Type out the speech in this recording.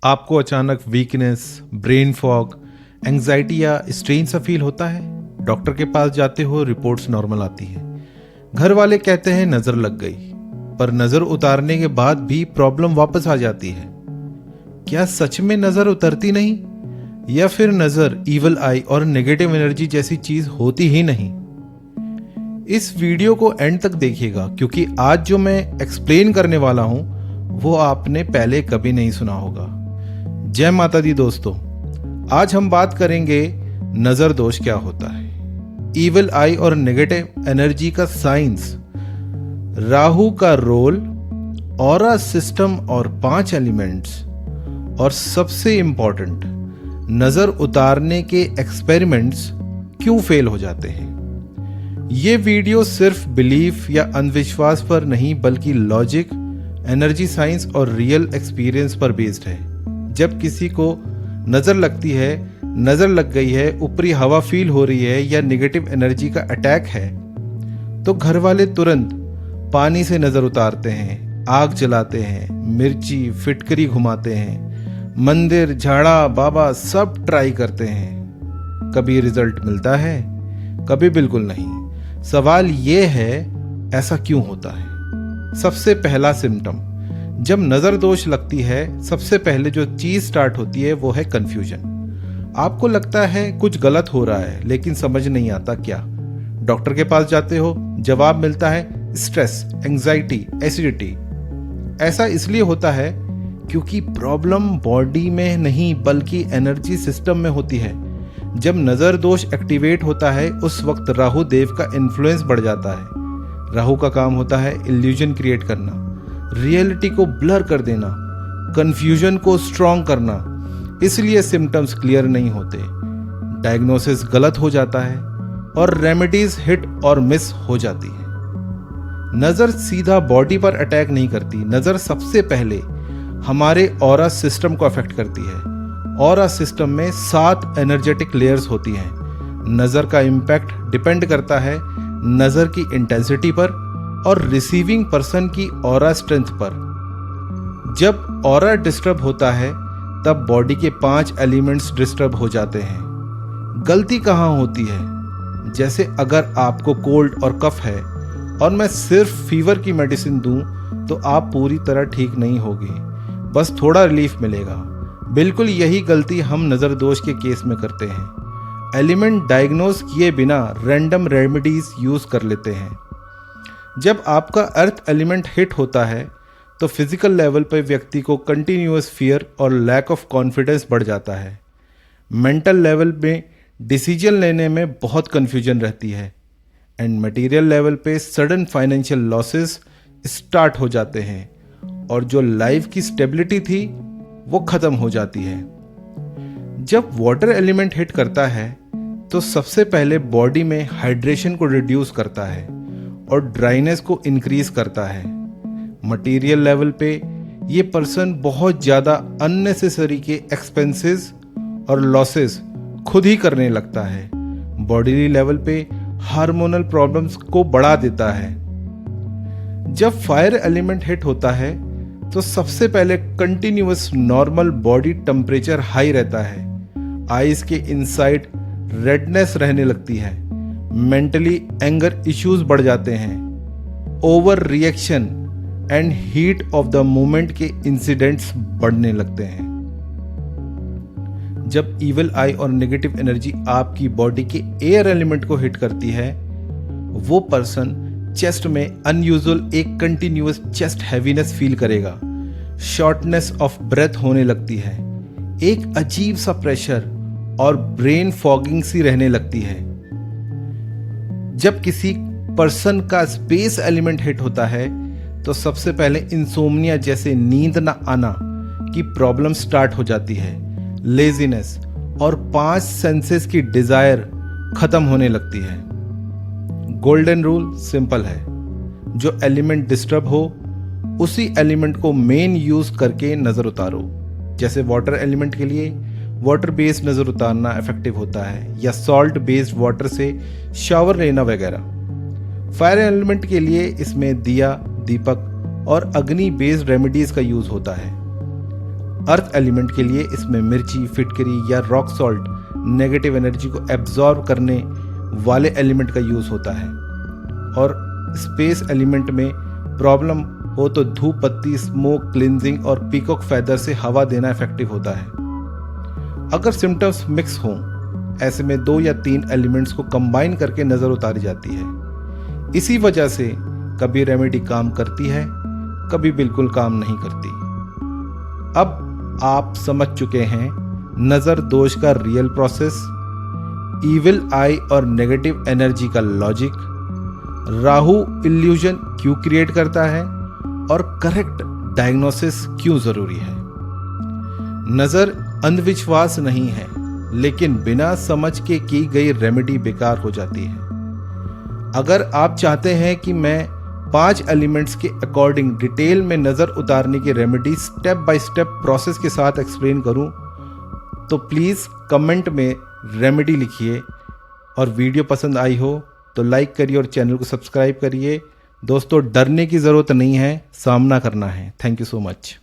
आपको अचानक weakness, brain fog, anxiety या स्ट्रेन सा फील होता है? डॉक्टर के पास जाते हो, रिपोर्ट्स नॉर्मल आती हैं। घर वाले कहते हैं नज़र लग गई, पर नज़र उतारने के बाद भी प्रॉब्लम वापस आ जाती है। क्या सच में नज़र उतरती नहीं, या फिर नज़र इवल आई और नेगेटिव एनर्जी जैसी चीज़ होती ही नहीं? इस वीडियो को एंड तक देखिएगा, क्योंकि आज जो मैं एक्सप्लेन करने वाला हूं वो आपने पहले कभी नहीं सुना होगा। जय माता दी दोस्तों, आज हम बात करेंगे नजर दोष क्या होता है, इविल आई और नेगेटिव एनर्जी का साइंस, राहु का रोल, ऑरा सिस्टम और 5 एलिमेंट्स, और सबसे इंपॉर्टेंट, नजर उतारने के एक्सपेरिमेंट्स क्यों फेल हो जाते हैं। ये वीडियो सिर्फ बिलीफ या अंधविश्वास पर नहीं, बल्कि लॉजिक, एनर्जी साइंस और रियल एक्सपीरियंस पर बेस्ड है। जब किसी को नज़र लगती है, नज़र लग गई है, ऊपरी हवा फील हो रही है या नेगेटिव एनर्जी का अटैक है, तो घर वाले तुरंत पानी से नज़र उतारते हैं, आग जलाते हैं, मिर्ची, फिटकरी घुमाते हैं, मंदिर, झाड़ा, बाबा सब ट्राई करते हैं। कभी रिजल्ट मिलता है, कभी बिल्कुल नहीं। सवाल ये है, ऐसा क्यों होता है? सबसे पहला सिम्टम, जब नज़र दोष लगती है, सबसे पहले जो चीज़ स्टार्ट होती है वो है कन्फ्यूजन। आपको लगता है कुछ गलत हो रहा है, लेकिन समझ नहीं आता क्या। डॉक्टर के पास जाते हो, जवाब मिलता है स्ट्रेस, एंग्जाइटी, एसिडिटी। ऐसा इसलिए होता है क्योंकि प्रॉब्लम बॉडी में नहीं बल्कि एनर्जी सिस्टम में होती है। जब नज़र दोष एक्टिवेट होता है, उस वक्त राहु देव का इन्फ्लुएंस बढ़ जाता है। राहु का काम होता है इल्यूजन क्रिएट करना, रियलिटी को ब्लर कर देना, कंफ्यूजन को स्ट्रॉन्ग करना। इसलिए सिम्टम्स क्लियर नहीं होते, डायग्नोसिस गलत हो जाता है और रेमेडीज हिट और मिस हो जाती है। नज़र सीधा बॉडी पर अटैक नहीं करती। नज़र सबसे पहले हमारे ऑरा सिस्टम को अफेक्ट करती है। ऑरा सिस्टम में 7 एनर्जेटिक लेयर्स होती हैं। नज़र का इम्पैक्ट डिपेंड करता है नज़र की इंटेंसिटी पर और रिसीविंग पर्सन की ऑरा स्ट्रेंथ पर। जब ऑरा डिस्टर्ब होता है, तब बॉडी के 5 एलिमेंट्स डिस्टर्ब हो जाते हैं। गलती कहाँ होती है? जैसे अगर आपको कोल्ड और कफ है और मैं सिर्फ फीवर की मेडिसिन दूं, तो आप पूरी तरह ठीक नहीं होगी, बस थोड़ा रिलीफ मिलेगा। बिल्कुल यही गलती हम नज़र दोष के केस में करते हैं। एलिमेंट डायग्नोज किए बिना रैंडम रेमेडीज यूज कर लेते हैं। जब आपका अर्थ एलिमेंट हिट होता है, तो फिजिकल लेवल पर व्यक्ति को कंटिन्यूअस फियर और लैक ऑफ कॉन्फिडेंस बढ़ जाता है। मेंटल लेवल में डिसीजन लेने में बहुत कंफ्यूजन रहती है, एंड मटेरियल लेवल पे सडन फाइनेंशियल लॉसेस स्टार्ट हो जाते हैं, और जो लाइफ की स्टेबिलिटी थी वो खत्म हो जाती है। जब वाटर एलिमेंट हिट करता है, तो सबसे पहले बॉडी में हाइड्रेशन को रिड्यूस करता है और ड्राइनेस को इंक्रीज करता है। मटेरियल लेवल पे ये पर्सन बहुत ज़्यादा अननेसेसरी के एक्सपेंसेस और लॉसेस खुद ही करने लगता है। बॉडीली लेवल पे हार्मोनल प्रॉब्लम्स को बढ़ा देता है। जब फायर एलिमेंट हिट होता है, तो सबसे पहले continuous normal body temperature high रहता है। आईज के इनसाइड रेडनेस रहने लगती है। मेंटली एंगर इश्यूज बढ़ जाते हैं। Over reaction and heat of the moment के इंसिडेंट्स बढ़ने लगते हैं। जब इविल आई और नेगेटिव एनर्जी आपकी बॉडी के एयर एलिमेंट को हिट करती है, वो पर्सन चेस्ट में अनयूजुअल एक कंटिन्यूअस चेस्ट हैवीनेस फील करेगा। शॉर्टनेस ऑफ ब्रेथ होने लगती है। एक अजीब सा प्रेशर और ब्रेन फॉगिंग सी रहने लगती है। जब किसी पर्सन का स्पेस एलिमेंट हिट होता है, तो सबसे पहले इंसोम्निया जैसे नींद न आना की प्रॉब्लम स्टार्ट हो जाती है। लेजीनेस और 5 सेंसेस की डिजायर खत्म होने लगती है। गोल्डन रूल सिंपल है, जो एलिमेंट डिस्टर्ब हो उसी एलिमेंट को मेन यूज करके नजर उतारो। जैसे वाटर एलिमेंट के लिए वाटर बेस्ड नज़र उतारना इफेक्टिव होता है, या सॉल्ट बेस्ड वाटर से शावर लेना वगैरह। फायर एलिमेंट के लिए इसमें दिया, दीपक और अग्नि बेस्ड रेमेडीज का यूज होता है। अर्थ एलिमेंट के लिए इसमें मिर्ची, फिटकरी या रॉक सॉल्ट नेगेटिव एनर्जी को एब्जॉर्ब करने वाले एलिमेंट का यूज़ होता है। और स्पेस एलिमेंट में प्रॉब्लम हो तो धूप बत्ती, स्मोक क्लिनजिंग और पीकॉक फैदर से हवा देना इफेक्टिव होता है। अगर सिम्टम्स मिक्स हों, ऐसे में 2 या 3 एलिमेंट्स को कंबाइन करके नज़र उतारी जाती है। इसी वजह से कभी रेमेडी काम करती है, कभी बिल्कुल काम नहीं करती। अब आप समझ चुके हैं नज़र दोष का रियल प्रोसेस, इविल आई और नेगेटिव एनर्जी का लॉजिक, राहु इल्यूजन क्यों क्रिएट करता है और करेक्ट डायग्नोसिस क्यों जरूरी है। नज़र अंधविश्वास नहीं है, लेकिन बिना समझ के की गई रेमेडी बेकार हो जाती है। अगर आप चाहते हैं कि मैं 5 एलिमेंट्स के अकॉर्डिंग डिटेल में नज़र उतारने की remedy step by step process के साथ एक्सप्लेन करूं, तो प्लीज़ कमेंट में रेमेडी लिखिए। और वीडियो पसंद आई हो तो लाइक करिए और चैनल को सब्सक्राइब करिए। दोस्तों, डरने की ज़रूरत नहीं है, सामना करना है। Thank you so much.